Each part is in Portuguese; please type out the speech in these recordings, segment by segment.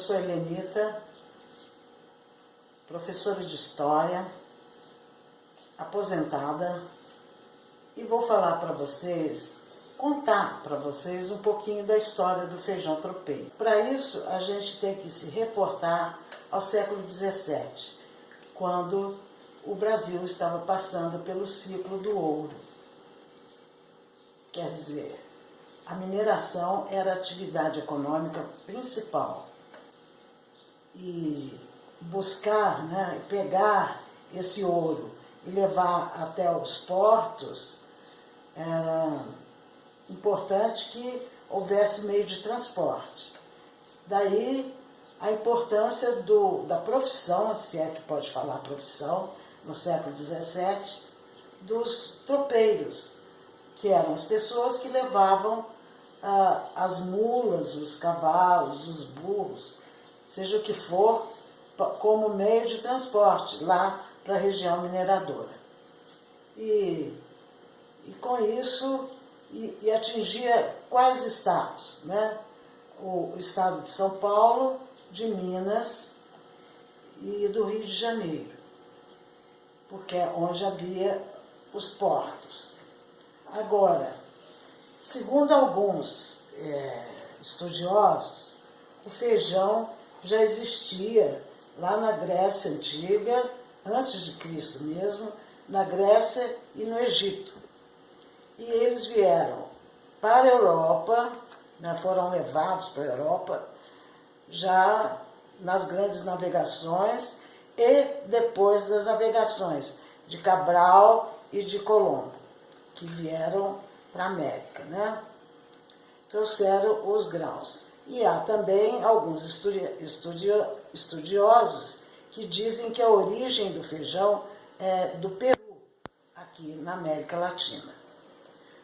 sou Helenita, professora de História, aposentada, e vou falar para vocês, contar para vocês um pouquinho da história do feijão tropeiro. Para isso, a gente tem que se reportar ao século XVII, quando o Brasil estava passando pelo ciclo do ouro. Quer dizer, a mineração era a atividade econômica principal. E buscar, pegar esse ouro e levar até os portos, era importante que houvesse meio de transporte. Daí a importância da profissão, se é que pode falar profissão, no século XVII, dos tropeiros, que eram as pessoas que levavam as mulas, os cavalos, os burros, seja o que for, como meio de transporte lá para a região mineradora. E com isso, atingia quais estados? O estado de São Paulo, de Minas e do Rio de Janeiro, porque é onde havia os portos. Agora, segundo alguns estudiosos, o feijão já existia lá na Grécia Antiga, antes de Cristo mesmo, na Grécia e no Egito. E eles vieram para a Europa, foram levados para a Europa, já nas grandes navegações e depois das navegações de Cabral e de Colombo, que vieram para a América, Trouxeram os grãos. E há também alguns estudiosos que dizem que a origem do feijão é do Peru, aqui na América Latina.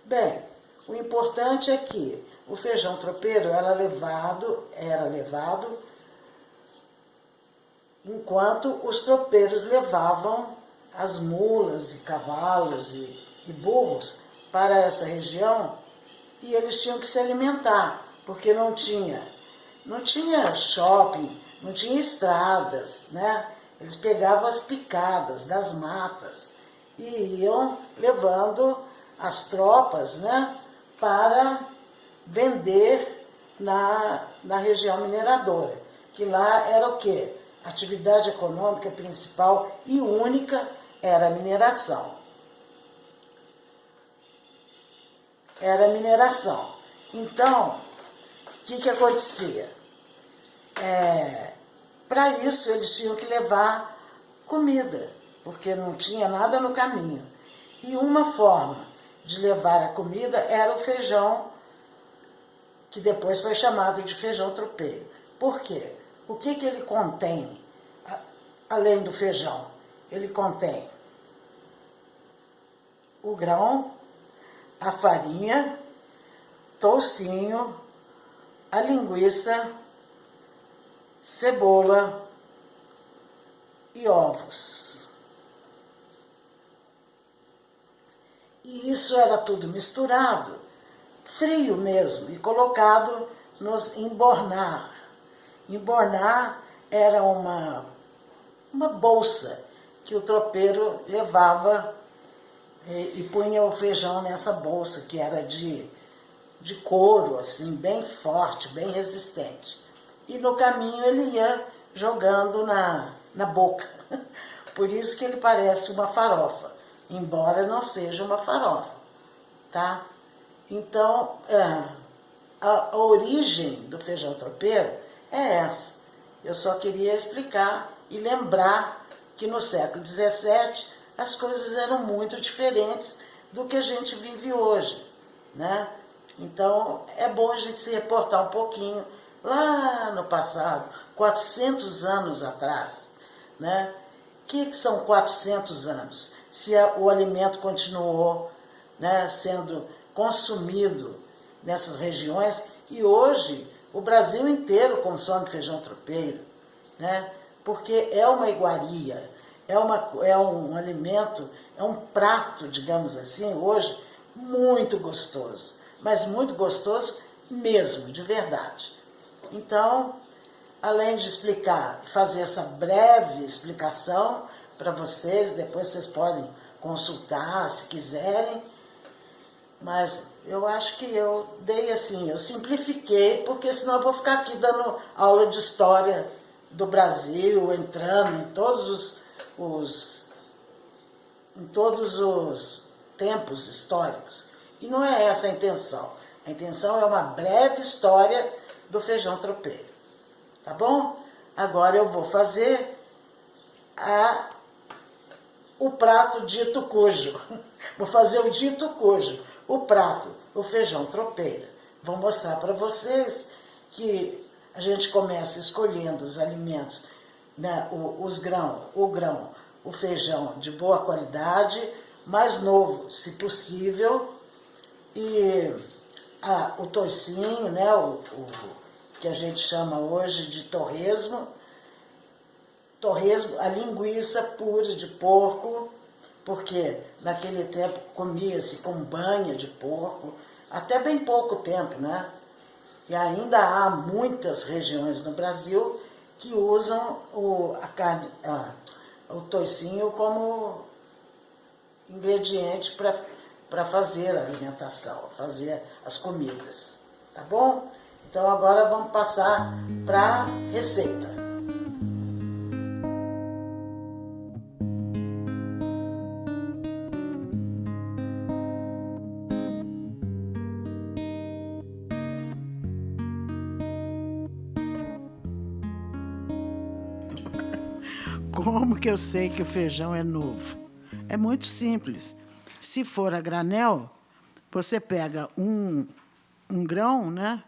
Bem, o importante é que o feijão tropeiro era levado enquanto os tropeiros levavam as mulas e cavalos e burros para essa região, e eles tinham que se alimentar, porque não tinha shopping, não tinha estradas, Eles pegavam as picadas das matas e iam levando as tropas, para vender na região mineradora, que lá era o quê? A atividade econômica principal e única era a mineração. Era a mineração. Então, o que acontecia? Para isso, eles tinham que levar comida, porque não tinha nada no caminho. E uma forma de levar a comida era o feijão, que depois foi chamado de feijão tropeiro. Por quê? O que ele contém, além do feijão? Ele contém o grão, a farinha, toucinho, a linguiça, cebola e ovos. E isso era tudo misturado, frio mesmo, e colocado nos embornar. Embornar era uma bolsa que o tropeiro levava e punha o feijão nessa bolsa, que era de couro, assim, bem forte, bem resistente. E no caminho ele ia jogando na boca. Por isso que ele parece uma farofa, embora não seja uma farofa, tá? Então, a origem do feijão tropeiro é essa. Eu só queria explicar e lembrar que no século XVII as coisas eram muito diferentes do que a gente vive hoje, Então, é bom a gente se reportar um pouquinho lá no passado, 400 anos atrás, O que são 400 anos? Se o alimento continuou, sendo consumido nessas regiões, e hoje o Brasil inteiro consome feijão tropeiro, Porque é uma iguaria, é um alimento, é um prato, digamos assim, hoje, muito gostoso, mas muito gostoso mesmo, de verdade. Então, além de explicar, fazer essa breve explicação para vocês, depois vocês podem consultar se quiserem, mas eu acho que eu dei assim, eu simplifiquei, porque senão eu vou ficar aqui dando aula de história do Brasil, entrando em todos os tempos históricos. E não é essa a intenção. A intenção é uma breve história do feijão tropeiro. Tá bom? Agora eu vou fazer o prato dito cujo. Vou fazer o dito cujo. O prato, o feijão tropeiro. Vou mostrar para vocês que a gente começa escolhendo os alimentos, né, o grão, o feijão de boa qualidade, mais novo, se possível, e o toicinho, né, o que a gente chama hoje de torresmo, a linguiça pura de porco, porque naquele tempo comia-se com banha de porco, até bem pouco tempo, né? E ainda há muitas regiões no Brasil que usam o toicinho como ingrediente para fazer a alimentação, fazer as comidas, tá bom? Então agora vamos passar para a receita. Como que eu sei que o feijão é novo? É muito simples. Se for a granel, você pega um grão, né,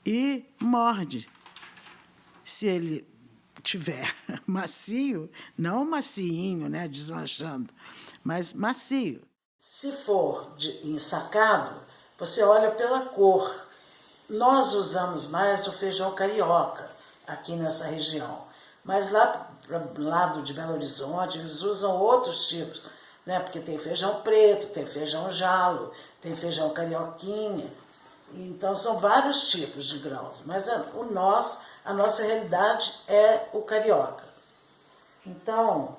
e morde. Se ele tiver macio, não macinho, né, desmanchando, mas macio. Se for ensacado, você olha pela cor. Nós usamos mais o feijão carioca aqui nessa região, mas lá do lado de Belo Horizonte eles usam outros tipos, né? Porque tem feijão preto, tem feijão jalo, tem feijão carioquinha, então são vários tipos de grãos, mas a nossa realidade é o carioca. Então,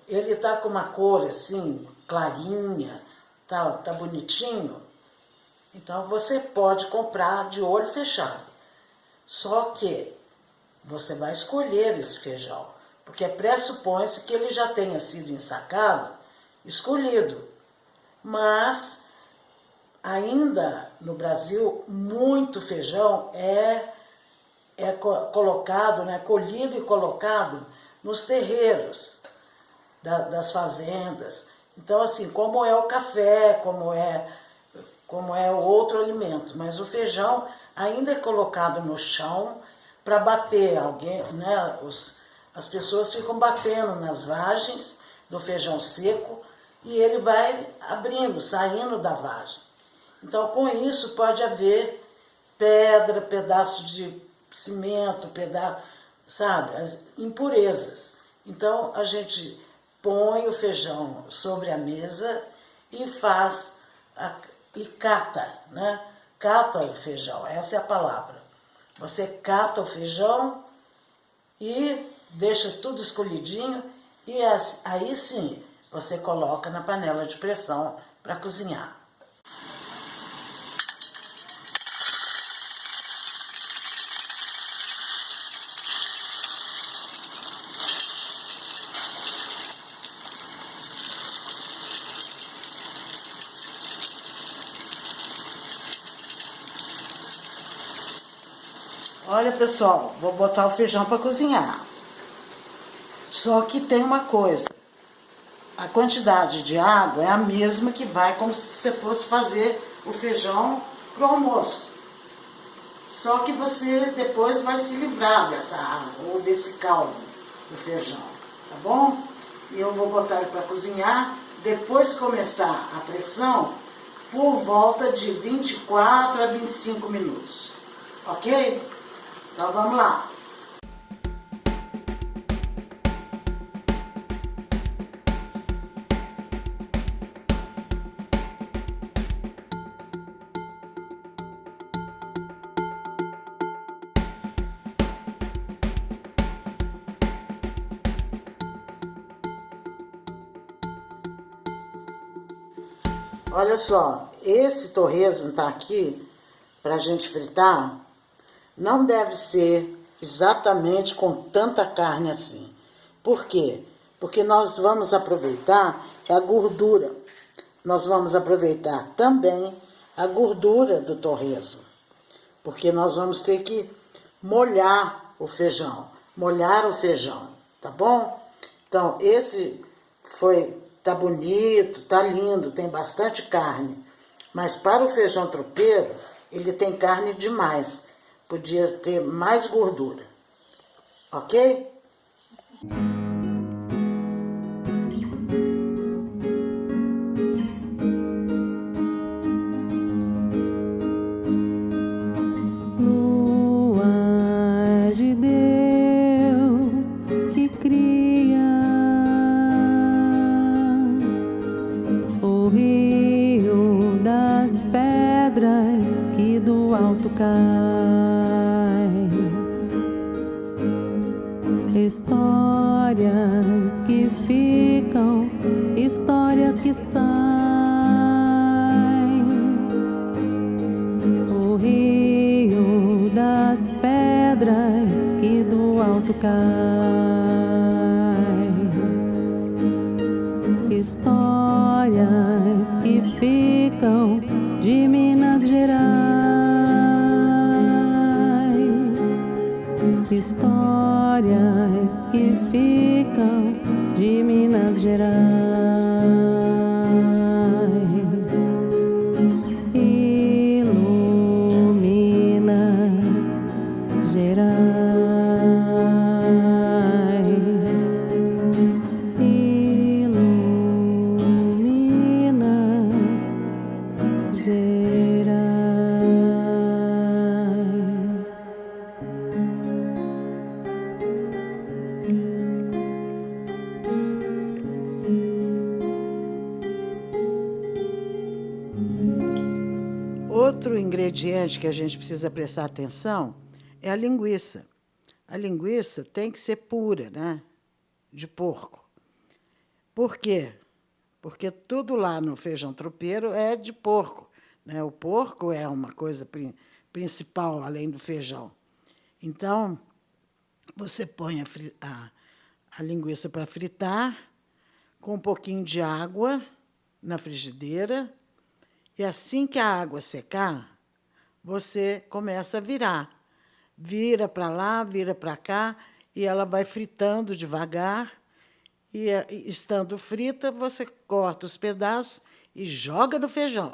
ele tá com uma cor assim, clarinha, tá bonitinho, então você pode comprar de olho fechado. Só que você vai escolher esse feijão, porque pressupõe-se que ele já tenha sido ensacado, escolhido. Mas ainda no Brasil, muito feijão é colocado, né, colhido e colocado nos terreiros das fazendas. Então, assim, como é o café, como é o outro alimento, mas o feijão ainda é colocado no chão para bater alguém, né? As pessoas ficam batendo nas vagens do feijão seco e ele vai abrindo, saindo da vagem. Então, com isso pode haver pedra, pedaço de cimento, sabe, as impurezas. Então, a gente põe o feijão sobre a mesa e e cata, né? Cata o feijão, essa é a palavra. Você cata o feijão e deixa tudo escolhidinho e aí sim você coloca na panela de pressão para cozinhar. Olha, pessoal, vou botar o feijão para cozinhar. Só que tem uma coisa. A quantidade de água é a mesma que vai como se você fosse fazer o feijão pro almoço. Só que você depois vai se livrar dessa água ou desse caldo do feijão, tá bom? E eu vou botar ele para cozinhar. Depois que começar a pressão, por volta de 24 a 25 minutos. Ok? Então vamos lá. Olha só, esse torresmo tá aqui pra gente fritar. Não deve ser exatamente com tanta carne assim. Por quê? Porque nós vamos aproveitar a gordura. Nós vamos aproveitar também a gordura do torresmo. Porque nós vamos ter que molhar o feijão. Molhar o feijão, tá bom? Então, esse tá bonito, tá lindo, tem bastante carne. Mas para o feijão tropeiro, ele tem carne demais. Podia ter mais gordura. Ok? Lua de Deus que cria o rio das pedras que do alto cai. Histórias que ficam, histórias que saem. O rio das pedras que do alto cai. Histórias que ficam de Minas Gerais. Histórias que ficam de Minas Gerais. Iluminas Gerais. Iluminas Gerais. Outro ingrediente que a gente precisa prestar atenção é a linguiça. A linguiça tem que ser pura, né? De porco. Por quê? Porque tudo lá no feijão tropeiro é de porco, né? O porco é uma coisa principal, além do feijão. Então, você põe a linguiça para fritar com um pouquinho de água na frigideira. E assim que a água secar, você começa a virar. Vira para lá, vira para cá, e ela vai fritando devagar. E, estando frita, você corta os pedaços e joga no feijão.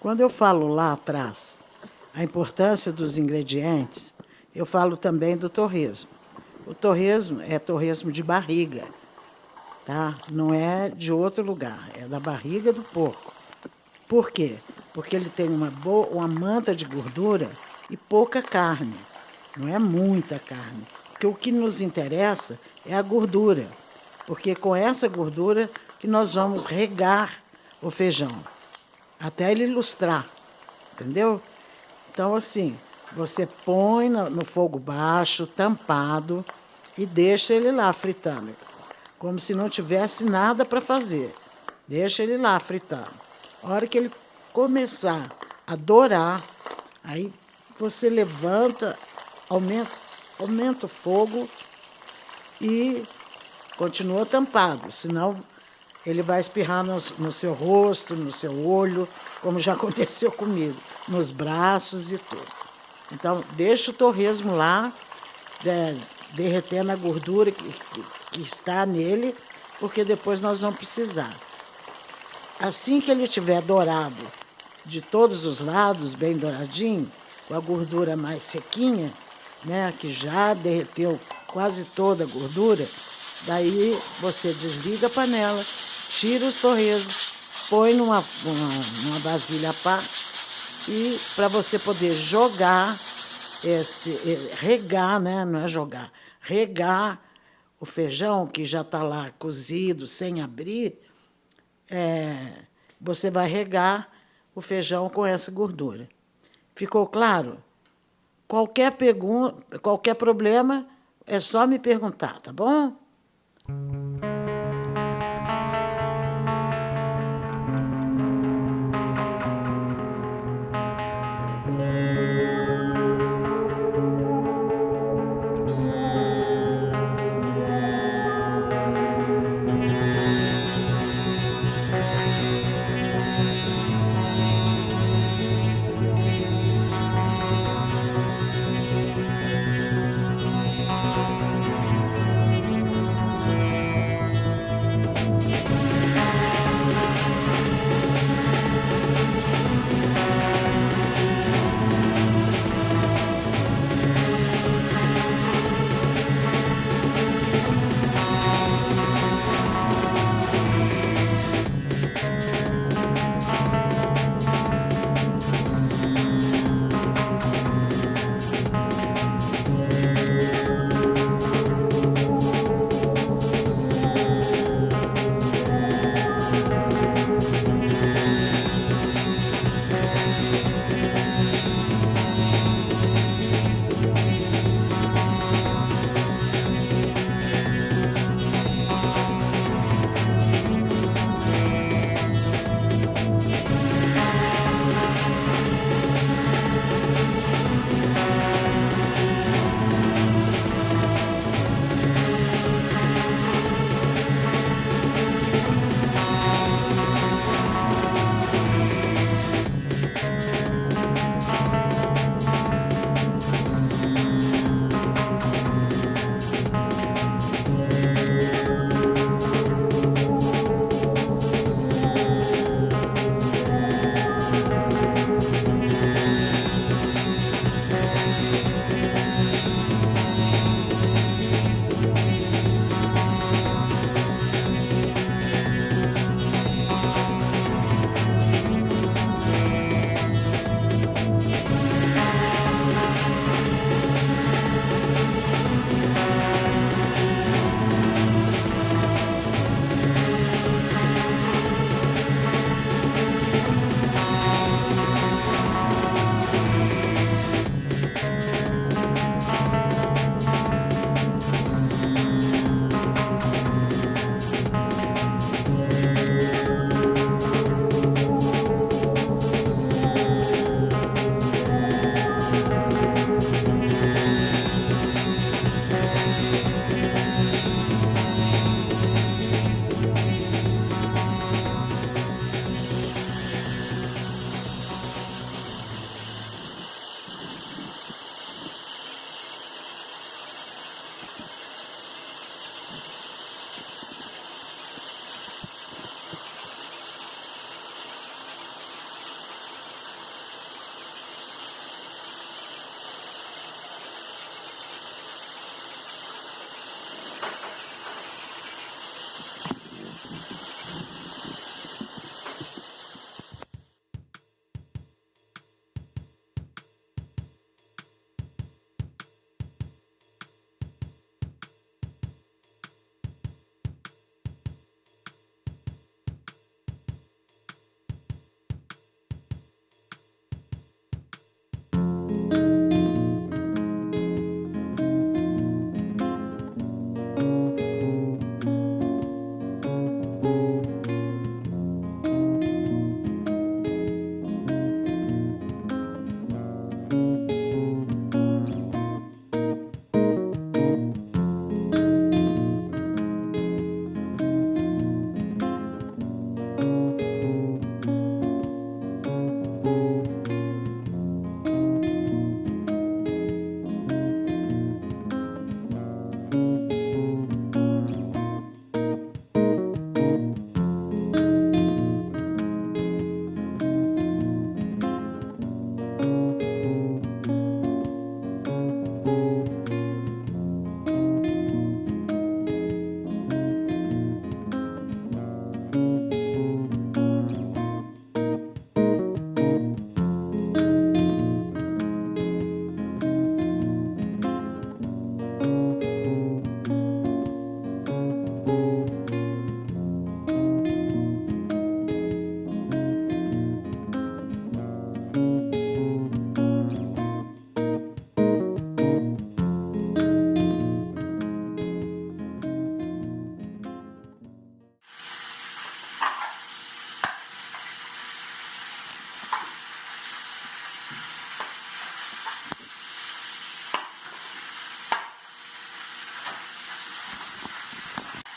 Quando eu falo lá atrás a importância dos ingredientes, eu falo também do torresmo. O torresmo é torresmo de barriga, tá? Não é de outro lugar, é da barriga do porco. Por quê? Porque ele tem uma manta de gordura e pouca carne. Não é muita carne. Porque o que nos interessa é a gordura. Porque com essa gordura que nós vamos regar o feijão, até ele ilustrar, entendeu? Então, assim, você põe no fogo baixo, tampado, e deixa ele lá fritando, como se não tivesse nada para fazer. Deixa ele lá fritando. A hora que ele começar a dourar, aí você levanta, aumenta o fogo e continua tampado, senão ele vai espirrar no seu rosto, no seu olho, como já aconteceu comigo, nos braços e tudo. Então, deixa o torresmo lá, derretendo a gordura que está nele, porque depois nós vamos precisar. Assim que ele estiver dourado de todos os lados, bem douradinho, com a gordura mais sequinha, né, que já derreteu quase toda a gordura, daí você desliga a panela, tira os torresmos, põe numa vasilha à parte e para você poder jogar regar, né, não é jogar, regar o feijão que já está lá cozido, sem abrir, você vai regar o feijão com essa gordura. Ficou claro? Qualquer pergunta, qualquer problema, é só me perguntar, tá bom?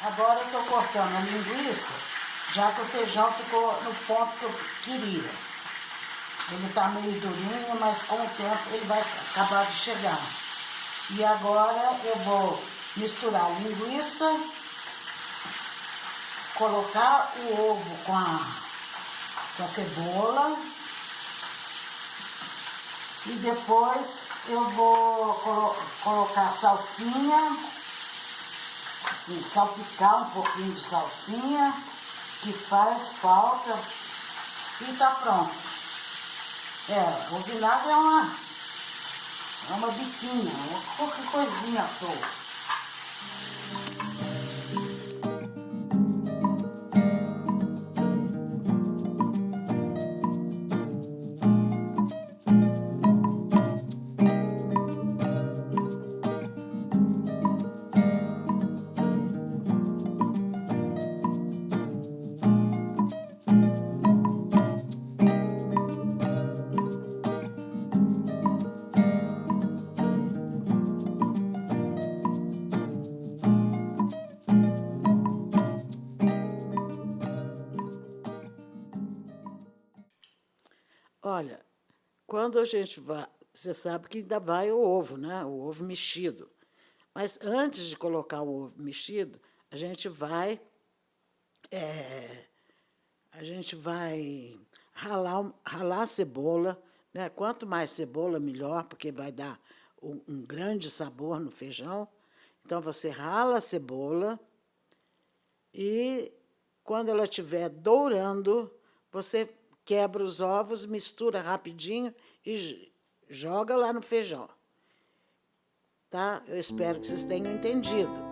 Agora eu estou cortando a linguiça, já que o feijão ficou no ponto que eu queria. Ele está meio durinho, mas com o tempo ele vai acabar de chegar. E agora eu vou misturar a linguiça, colocar o ovo com a cebola e depois eu vou colocar salsinha, assim, salpicar um pouquinho de salsinha, que faz falta, e tá pronto. O vinagre é uma biquinha, qualquer coisinha à toa. Olha, quando a gente vai, você sabe que ainda vai o ovo, né? O ovo mexido. Mas antes de colocar o ovo mexido, a gente vai ralar a cebola, né? Quanto mais cebola, melhor, porque vai dar um grande sabor no feijão. Então, você rala a cebola e, quando ela estiver dourando, você quebra os ovos, mistura rapidinho e joga lá no feijão. Tá? Eu espero que vocês tenham entendido.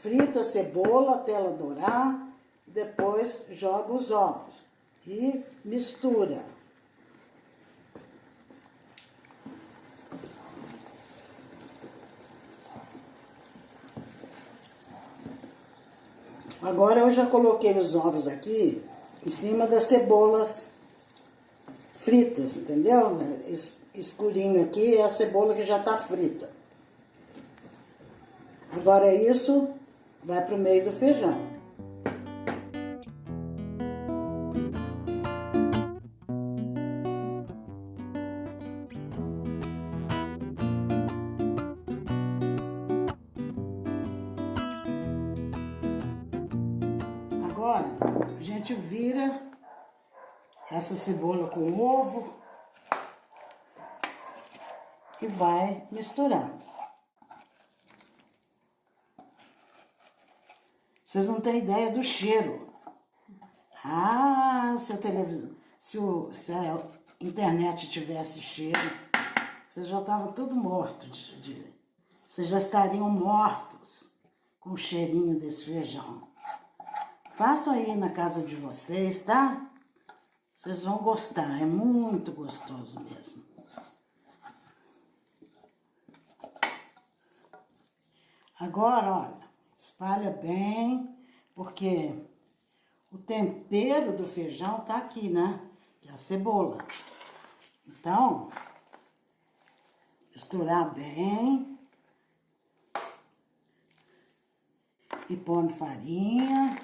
Frita a cebola até ela dourar, depois joga os ovos e mistura. Agora eu já coloquei os ovos aqui em cima das cebolas fritas, entendeu? Escurinho aqui é a cebola que já está frita. Agora isso vai para o meio do feijão. Agora, a gente vira essa cebola com ovo e vai misturando. Vocês não têm ideia do cheiro. Ah, se a televisão, se a internet tivesse cheiro, vocês já estavam tudo mortos. Vocês já estariam mortos com o cheirinho desse feijão. Façam aí na casa de vocês, tá? Vocês vão gostar, é muito gostoso mesmo. Agora, olha, espalha bem, porque o tempero do feijão tá aqui, né? Que é a cebola. Então, misturar bem. E põe farinha.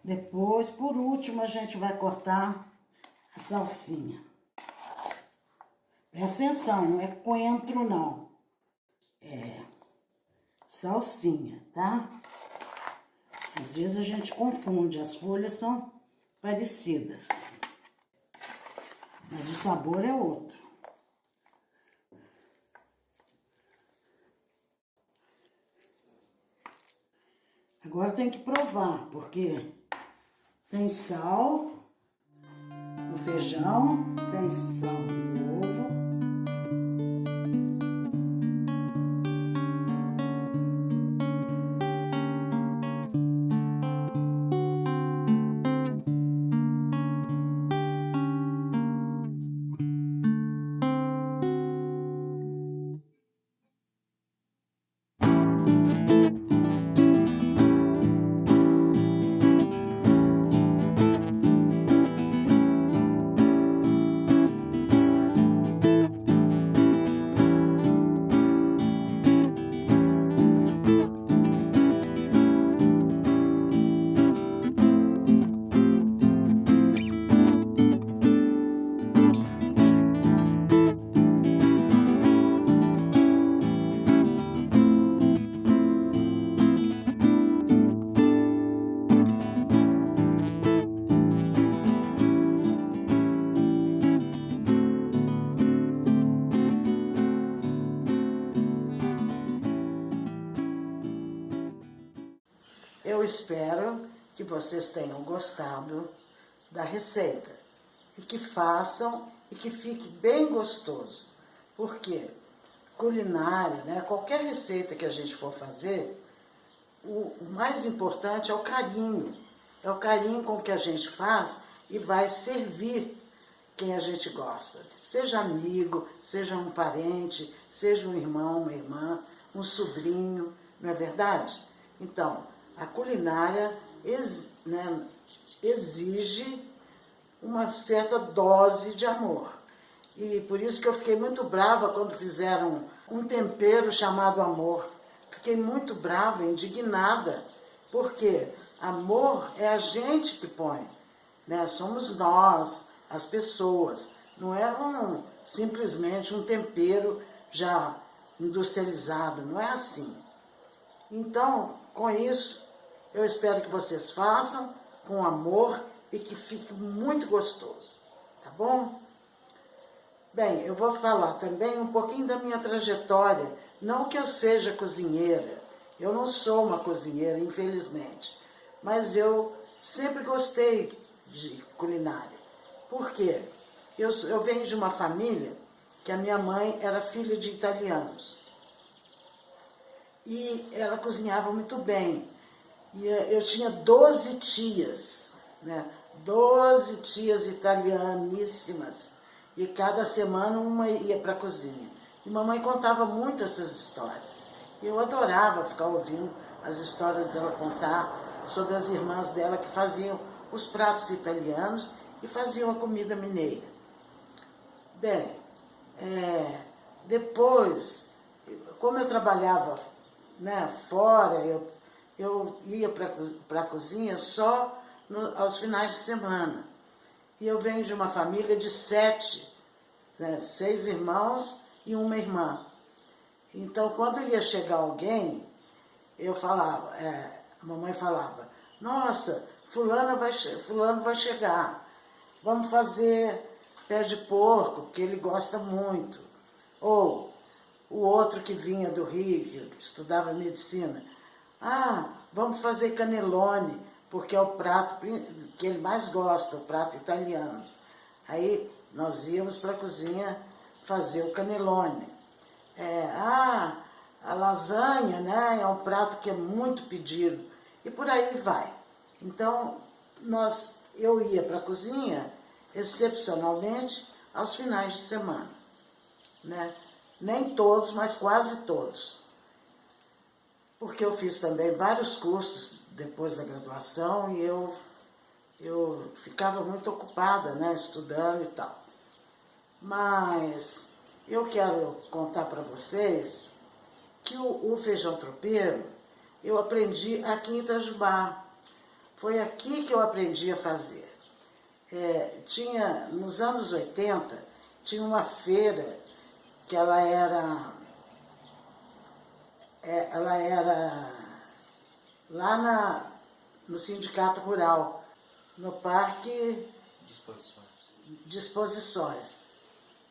Depois, por último, a gente vai cortar a salsinha. Presta atenção, não é coentro, não. É salsinha, tá? Às vezes a gente confunde, as folhas são parecidas. Mas o sabor é outro. Agora tem que provar, porque tem sal no feijão, tem sal no ovo. Eu espero que vocês tenham gostado da receita e que façam e que fique bem gostoso. Porque culinária, né, qualquer receita que a gente for fazer, o mais importante é o carinho. É o carinho com que a gente faz e vai servir quem a gente gosta. Seja amigo, seja um parente, seja um irmão, uma irmã, um sobrinho, não é verdade? Então, a culinária exige uma certa dose de amor. E por isso que eu fiquei muito brava quando fizeram um tempero chamado amor. Fiquei muito brava, indignada, porque amor é a gente que põe, né? Somos nós, as pessoas. Não é simplesmente um tempero já industrializado, não é assim. Então, com isso, eu espero que vocês façam com amor e que fique muito gostoso, tá bom? Bem, eu vou falar também um pouquinho da minha trajetória. Não que eu seja cozinheira, eu não sou uma cozinheira, infelizmente, mas eu sempre gostei de culinária. Por quê? Eu venho de uma família que a minha mãe era filha de italianos. E ela cozinhava muito bem. E eu tinha 12 tias, né? 12 tias italianíssimas. E cada semana uma ia para a cozinha. E mamãe contava muito essas histórias. E eu adorava ficar ouvindo as histórias dela contar sobre as irmãs dela que faziam os pratos italianos e faziam a comida mineira. Bem, depois, como eu trabalhava, né, fora, eu ia para a cozinha só aos finais de semana. E eu venho de uma família de 7, né, 6 irmãos e uma irmã. Então, quando ia chegar alguém, eu falava, a mamãe falava, nossa, fulano vai chegar, vamos fazer pé de porco, porque ele gosta muito. Ou o outro que vinha do Rio, que estudava medicina, vamos fazer canelone, porque é o prato que ele mais gosta, o prato italiano. Aí nós íamos para a cozinha fazer o canelone. A lasanha, né, é um prato que é muito pedido, e por aí vai. Então, eu ia para a cozinha, excepcionalmente, aos finais de semana, né? Nem todos, mas quase todos. Porque eu fiz também vários cursos depois da graduação e eu ficava muito ocupada, né, estudando e tal. Mas eu quero contar para vocês que o feijão tropeiro eu aprendi aqui em Itajubá. Foi aqui que eu aprendi a fazer. Nos anos 80, tinha uma feira que ela era lá no Sindicato Rural, no Parque Disposições.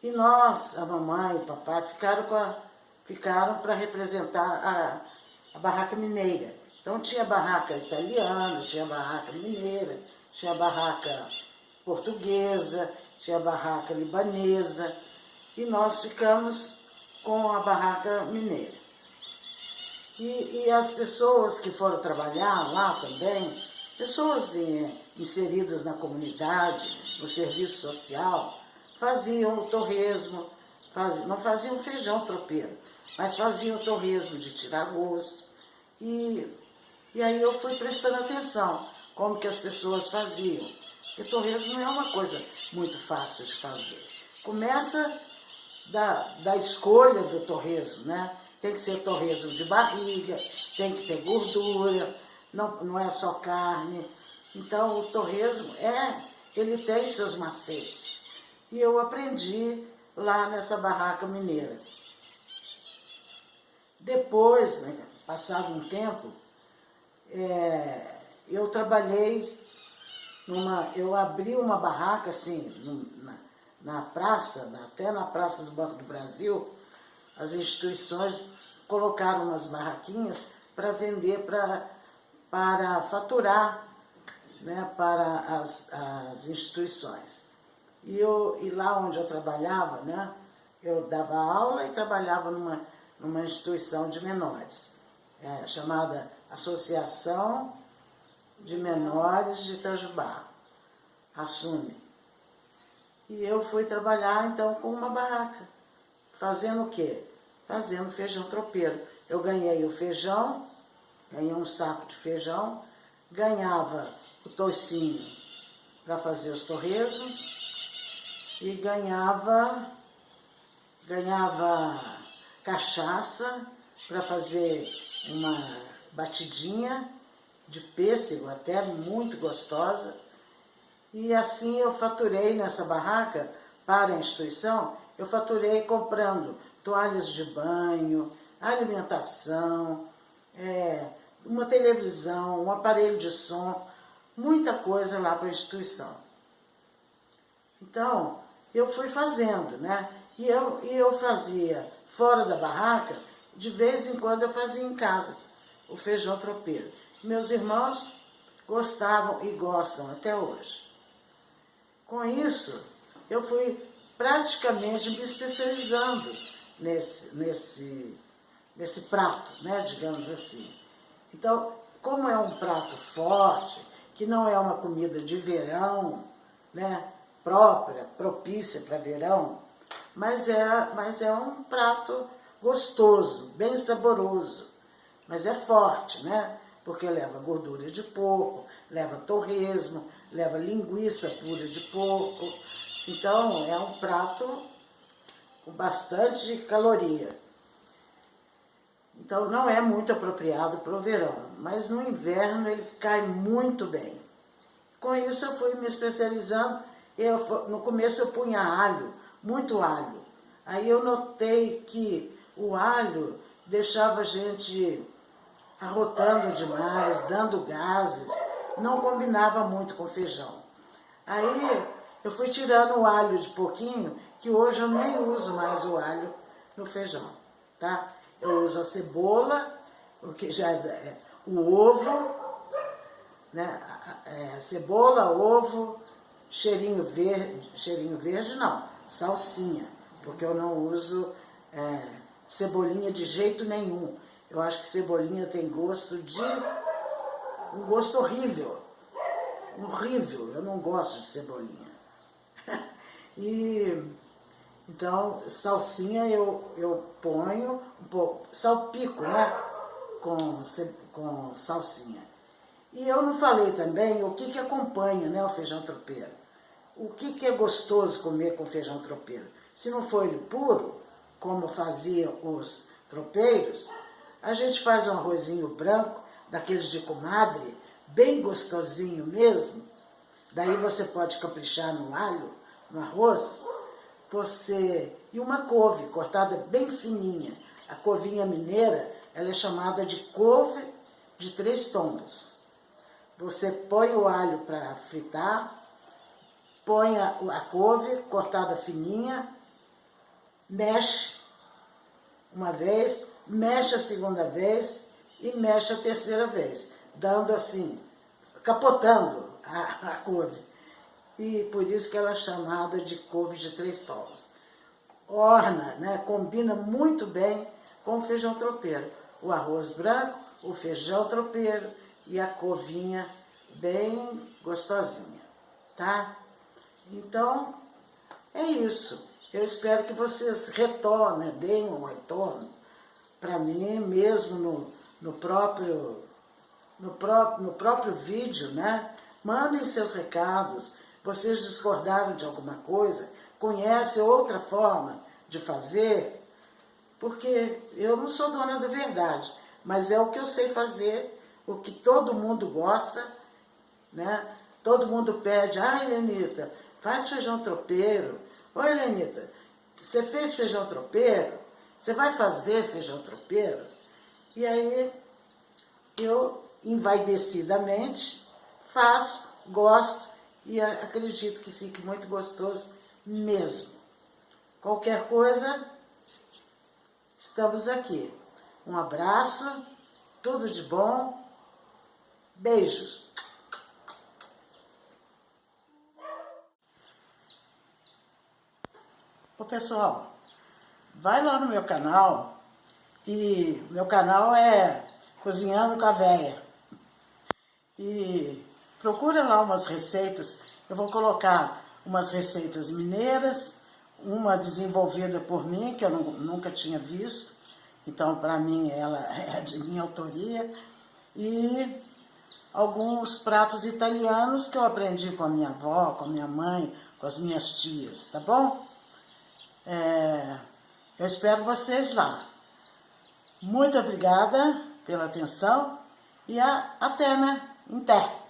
E nós, a mamãe e o papai, ficaram para representar a barraca mineira. Então tinha barraca italiana, tinha barraca mineira, tinha barraca portuguesa, tinha barraca libanesa, e nós ficamos com a barraca mineira. E as pessoas que foram trabalhar lá também, pessoas inseridas na comunidade, no serviço social, faziam o torresmo, não faziam feijão tropeiro, mas faziam o torresmo de tirar gosto. E aí eu fui prestando atenção como que as pessoas faziam. Porque torresmo não é uma coisa muito fácil de fazer. Começa da escolha do torresmo, né? Tem que ser torresmo de barriga, tem que ter gordura, não é só carne. Então o torresmo ele tem seus macetes. E eu aprendi lá nessa barraca mineira. Depois, né, passado um tempo, eu trabalhei eu abri uma barraca assim, na praça, até na Praça do Banco do Brasil. As instituições colocaram umas barraquinhas para vender, para faturar, né, para as instituições. E lá onde eu trabalhava, né, eu dava aula e trabalhava numa instituição de menores, chamada Associação de Menores de Itajubá, ASSUME. E eu fui trabalhar então com uma barraca, fazendo o quê? Fazendo feijão tropeiro. Eu ganhei o feijão, ganhei um saco de feijão, ganhava o toicinho para fazer os torresmos e ganhava cachaça para fazer uma batidinha de pêssego, até muito gostosa. E assim eu faturei nessa barraca, para a instituição, eu faturei comprando toalhas de banho, alimentação, uma televisão, um aparelho de som, muita coisa lá para a instituição. Então, eu fui fazendo, né? E eu fazia fora da barraca, de vez em quando eu fazia em casa o feijão tropeiro. Meus irmãos gostavam e gostam até hoje. Com isso, eu fui praticamente me especializando nesse prato, né, digamos assim. Então, como é um prato forte, que não é uma comida de verão, né, propícia para verão, mas é um prato gostoso, bem saboroso, mas é forte, né, porque leva gordura de porco, leva torresmo, leva linguiça pura de porco. Então, é um prato com bastante caloria. Então não é muito apropriado para o verão, mas no inverno ele cai muito bem. Com isso eu fui me especializando. No começo eu punha alho, muito alho. Aí eu notei que o alho deixava a gente arrotando demais, dando gases, não combinava muito com feijão. Aí eu fui tirando o alho de pouquinho, que hoje eu nem uso mais o alho no feijão, tá? Eu uso a cebola, o que já é o ovo, né? Cebola, ovo, cheirinho verde não, salsinha, porque eu não uso cebolinha de jeito nenhum. Eu acho que cebolinha tem um gosto horrível, eu não gosto de cebolinha. Então, salsinha eu ponho um pouco, salpico, né, com salsinha. E eu não falei também o que acompanha, né, o feijão tropeiro. O que é gostoso comer com feijão tropeiro? Se não for ele puro, como faziam os tropeiros, a gente faz um arrozinho branco, daqueles de comadre, bem gostosinho mesmo. Daí você pode caprichar no alho, no arroz, e uma couve cortada bem fininha. A couvinha mineira, ela é chamada de couve de 3 tombos. Você põe o alho para fritar, põe a couve cortada fininha, mexe uma vez, mexe a segunda vez e mexe a terceira vez, dando assim, capotando a couve. E por isso que ela é chamada de couve de 3 tons. Orna, né? Combina muito bem com o feijão tropeiro. O arroz branco, o feijão tropeiro e a couvinha bem gostosinha, tá? Então, é isso. Eu espero que vocês retornem, deem um retorno para mim, mesmo no próprio vídeo, né? Mandem seus recados. Vocês discordaram de alguma coisa? Conhecem outra forma de fazer? Porque eu não sou dona da verdade, mas é o que eu sei fazer, o que todo mundo gosta, né? Todo mundo pede, Helenita, faz feijão tropeiro. Oi, Helenita, você fez feijão tropeiro? Você vai fazer feijão tropeiro? E aí eu, envaidecidamente, faço, gosto e acredito que fique muito gostoso mesmo. Qualquer coisa, estamos aqui. Um abraço, tudo de bom, beijos. Ô pessoal, vai lá no meu canal, e meu canal é Cozinhando com a Véia. E procura lá umas receitas, eu vou colocar umas receitas mineiras, uma desenvolvida por mim, que eu nunca tinha visto, então para mim ela é de minha autoria, e alguns pratos italianos que eu aprendi com a minha avó, com a minha mãe, com as minhas tias, tá bom? Eu espero vocês lá. Muito obrigada pela atenção e até, né? Até!